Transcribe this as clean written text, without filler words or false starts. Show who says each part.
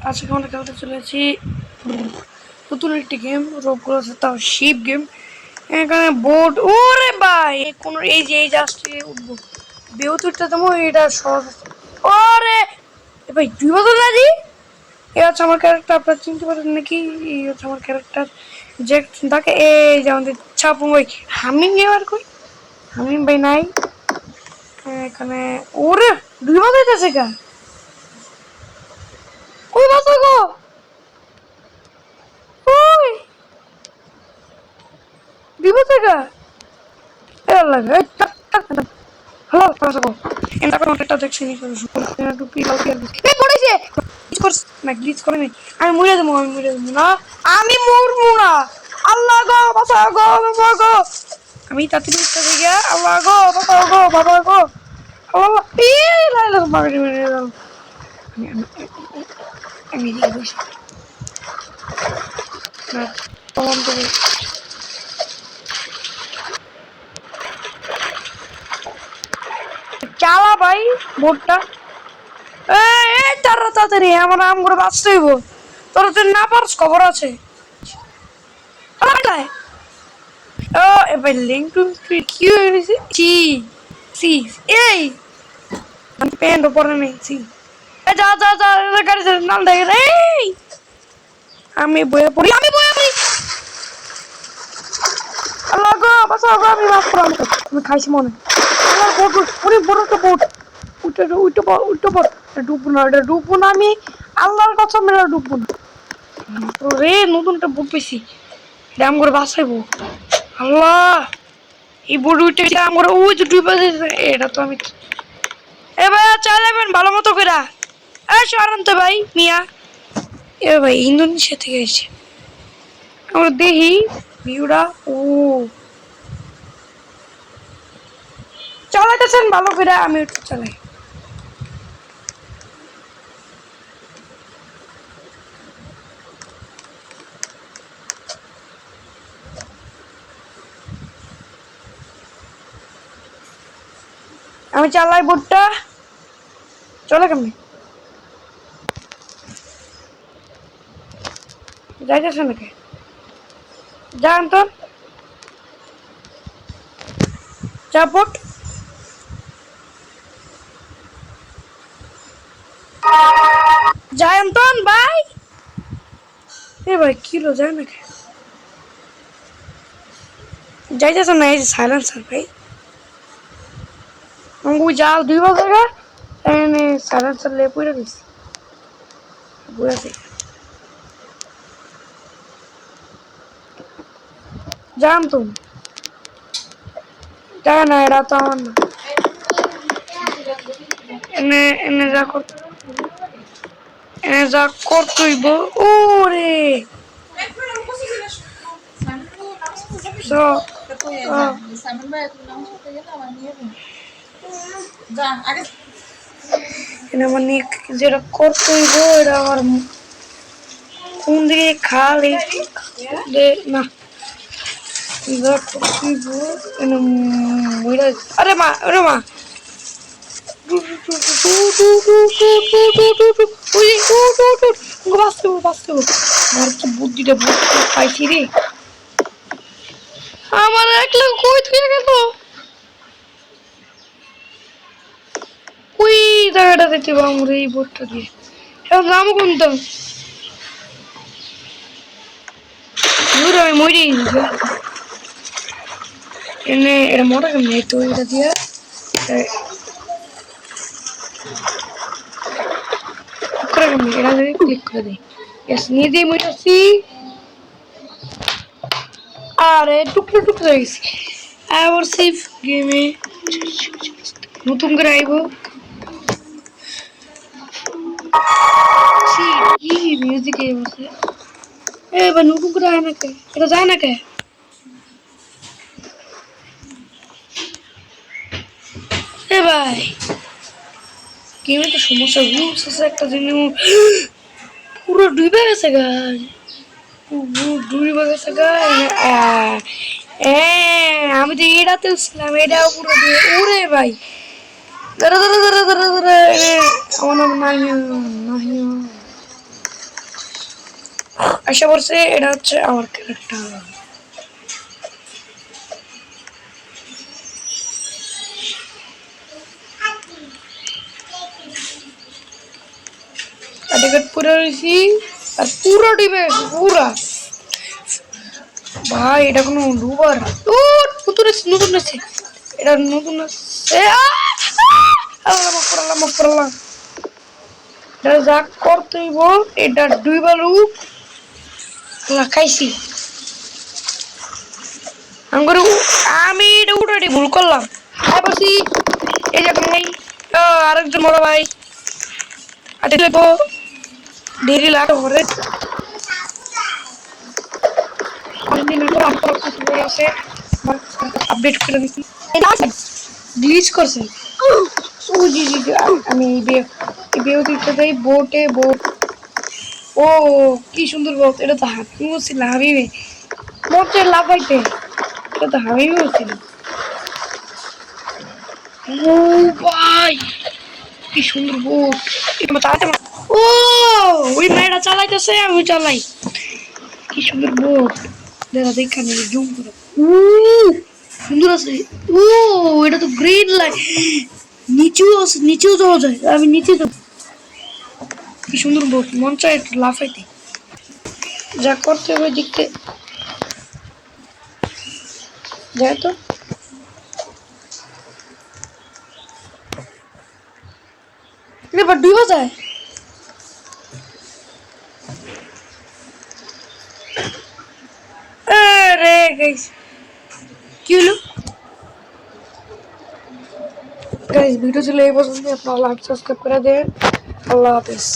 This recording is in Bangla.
Speaker 1: আজকে আমরা খেলতে চলেছি নতুন একটি গেম, রোবলক্স, তাও শিপ গেম। এখানে বোট, ওরে ভাই কোন এই যে উঠবো বেউতুরটা তেমন এটা সহজ। ওরে ভাই তুই বল না জি, এ হচ্ছে আমার ক্যারেক্টার। আপনারা চিনতে পারেন নাকি? এই হচ্ছে আমার ক্যারেক্টার, যে তাকে এই যে আমাদের ছাপু ভাই হামিং এবার কই হামিং ভাই নাই এখানে। ওরে দুই বাজাইতেছে কা কই বাসা গো, ওই দিব থেকে এর লাগে হ্যালো বাসা গো। এন্ড তারপর একটা দেখছি নি টুপি লাল কি এ পড়েছে কোর্স না গ্লিচ করে নি। আমি মরে যাবো না, আমি মরবো না। আল্লাহ গো বাসা গো বাবা গো, আমি তাতে বুঝতে গিয়া আল্লাহ গো বাবা গো বাবা গো আল্লাহ ই লাইলা মারি মেরে দাও। আমি দিয়ে বসে না তখন তো চালা ভাই বোটটা। এই তাড়াতাড়ি আমার আম করে বাঁচতে হইব। তোরা তুই না পারস খবর আছে। ও এবার লিঙ্ক টু কি হয়েছে সি সি এই আমি প্যান্ট পরে নেই সি যা যা যা গাড়ি নাল দেখে এই আমি বয়ে পড়ি আল্লাহ গো বাঁচাও গো, আমি মাছ পড়াম আমি খাইছি মনে। আল্লাহ বোট অনেক বড় একটা বোট, উঠে উঠে পড় উঠে পড়। ডুববো না, এটা ডুববো না আমি, আল্লাহর কথা মেলা ডুববো না রে। নতুন একটা বোট পেয়েছি, এটা আম করে বাঁচাইবো। আল্লাহ এই বোট উঠে আম করে ওই যে ডুবে এটা তো আমি এবার চালাবেন ভালো মতো করে। সরান্ত ভাই মিয়া এ ভাই ইন্দোনেশিয়া থেকে এসে আমরা দেখি ভিউটা। ও চালাইতেছেন ভালো করে, আমি একটু চালাই। আমি চালাই বোটটা, চলে কেমনি যাইতেছে নাকি যান তো যা বোট যায় অন্তন ভাই। এ ভাই কিলো যায় নাকি যাইতেছে না, এই যে সাইলেন্সার ভাই আমাকে যাও দুই বার জায়গা এনে সাইলেন্সার লে পুরো দিছি পুরো থেকে যান তুমি যায় না, এরা তো আমার না। এনে এনে যা কর এনে যা করতেইব। ওরে সো এনে মানে যেটা করতেইব এটা আমার কোন দিকে খাল এই না করতেইব এনে মইরা। আরে মা আরে মা আমার তো বুদ্ধিটা পাইছি রে। আমার একলা কই থেকে গেল ওই জায়গাটা দেখতে পাবো আমরা এই বোটটা দিয়ে। এখন যাবো কোনটা আমি মরে এনে এটা মোটা কেমন তো এটা দিয়া করে কেমন এটা দিয়ে ক্লিক করে দিই। এস নিয়ে দিই মইটাছি। আরে টুকরো টুকরো হয়ে গেছি। আবার সেফ গেমে নতুন করে আইব। কি মিউজিক এই বসে এবার নতুন করে আয় না কে, এটা যায় না কে। এ ভাই গেমে তো সমস্যা রুলস আছে একটা জিনিস পুরো ডুবে গেছে গাছ ডুবে গেছে গাছ। আমি তো এটাতে ছিলাম, এটা পুরো ওরে ভাই দাঁড়া দাঁড়া দাঁড়া দাঁড়া দাঁড়া আমার নাম নাহিও নাহিও আশা করছে এটা হচ্ছে আমার ক্যারেক্টার। টিকিট পুরো রয়েছি আর পুরো ডিবে পুরা ভাই। এটা কোনো ডুবার নতুন আছে, নতুন আছে, এটা নতুন আছে। আল্লাহ মাফ করলাম, মাফ করলাম। এটা যা করতেই বল, এটা ডুইবালু খাইছি আমি। এটা উঠাটি ভুল করলাম। বলছি এই যে ভাই আরেকজন বড় ভাই দেরি লাগ করে আপডেট করে দিচ্ছি, গ্লিচ করছে। ও জি জি জি, আমি দিতে দেই বোটে বোট। ও কি সুন্দর বোট। এটা তো হাতি বলছিল হাবিবে মোটে লাফাইতে। এটা তো হাবিবে বলছিল। ও ভাই কি সুন্দর বোট। ও ওই মেয়েটা চালাইতেছে, আমি চালাই। কি সুন্দর বোট। দেখা দেখানে জুম করে সুন্দর আছে। ও এটা তো গ্রিন লাইট, নিচেও আছে, নিচেও যাওয়া যায়। আমি নিচে যাবো। কি সুন্দর বোট, মন চায় একটু লাফাইতে। যা করতে হবে দেখতে যায় তো। এবার ডুবে যায়। আরে গাইস কি হলো? গাইস ভিডিও ছিল এই পর্যন্ত। আপনারা লাইক সাবস্ক্রাইব করে দেন। আল্লাহ হাফেজ।